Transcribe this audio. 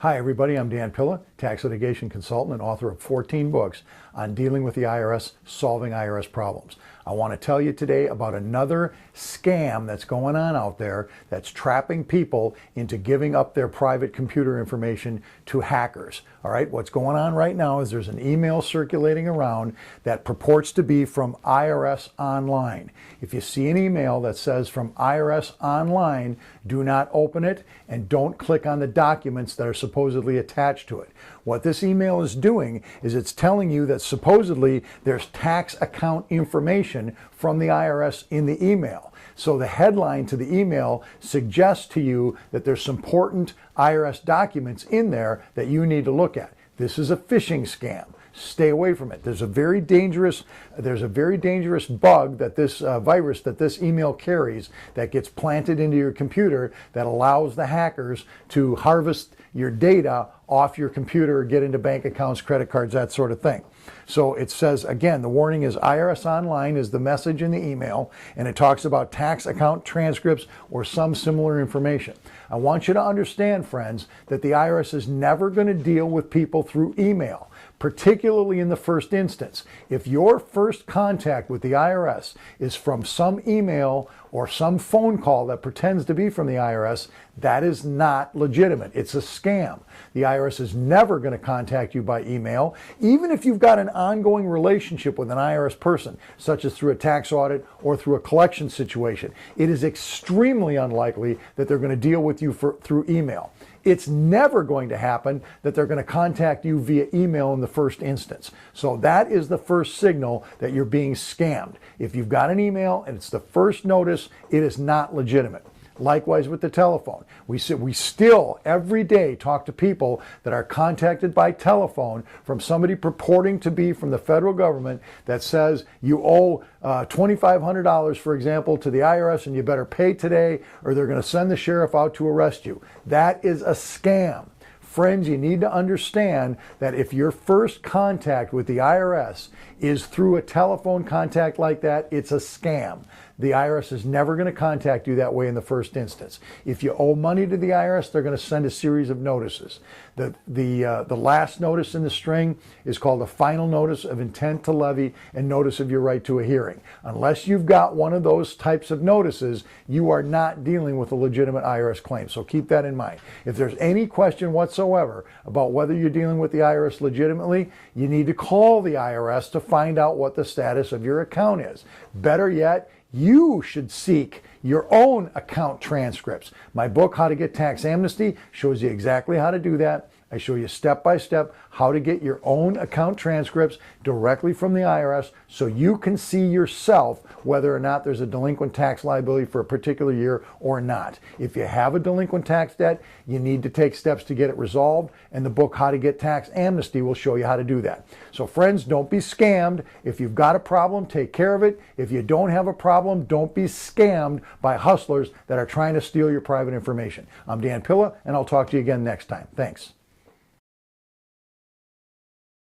Hi everybody, I'm Dan Pilla, tax litigation consultant and author of 14 books on dealing with the IRS, solving IRS problems. I want to tell you today about another scam that's going on out there that's trapping people into giving up their private computer information to hackers. All right, what's going on right now is there's an email circulating around that purports to be from IRS Online. If you see an email that says from IRS Online, do not open it and don't click on the documents that are supposedly attached to it. What this email is doing is it's telling you that supposedly there's tax account information from the IRS in the email. So the headline to the email suggests to you that there's some important IRS documents in there that you need to look at. This is a phishing scam. Stay away from it. There's a very dangerous bug that this virus that this email carries that gets planted into your computer that allows the hackers to harvest your data off your computer, get into bank accounts, credit cards, that sort of thing. So it says, again, the warning is IRS Online is the message in the email, and it talks about tax account transcripts or some similar information. I want you to understand, friends, that the IRS is never going to deal with people through email, particularly in the first instance. If your first contact with the IRS is from some email or some phone call that pretends to be from the IRS, that is not legitimate. It's a scam. The IRS is never going to contact you by email, even if you've got an ongoing relationship with an IRS person, such as through a tax audit or through a collection situation. It is extremely unlikely that they're going to deal with you through email. It's never going to happen that they're going to contact you via email in the first instance. So that is the first signal that you're being scammed. If you've got an email and it's the first notice, it is not legitimate. Likewise with the telephone. We still every day talk to people that are contacted by telephone from somebody purporting to be from the federal government that says you owe $2,500, for example, to the IRS and you better pay today or they're going to send the sheriff out to arrest you. That is a scam. Friends, you need to understand that if your first contact with the IRS is through a telephone contact like that, it's a scam. The IRS is never going to contact you that way in the first instance. If you owe money to the IRS, they're going to send a series of notices. The last notice in the string is called a final notice of intent to levy and notice of your right to a hearing. Unless you've got one of those types of notices, you are not dealing with a legitimate IRS claim. So keep that in mind. If there's any question whatsoever about whether you're dealing with the IRS legitimately, you need to call the IRS to find out what the status of your account is. Better yet, you should seek your own account transcripts. My book, How to Get Tax Amnesty, shows you exactly how to do that. I show you step by step how to get your own account transcripts directly from the IRS so you can see yourself whether or not there's a delinquent tax liability for a particular year or not. If you have a delinquent tax debt, you need to take steps to get it resolved, and the book How to Get Tax Amnesty will show you how to do that. So friends, don't be scammed. If you've got a problem, take care of it. If you don't have a problem, don't be scammed by hustlers that are trying to steal your private information. I'm Dan Pilla, and I'll talk to you again next time. Thanks.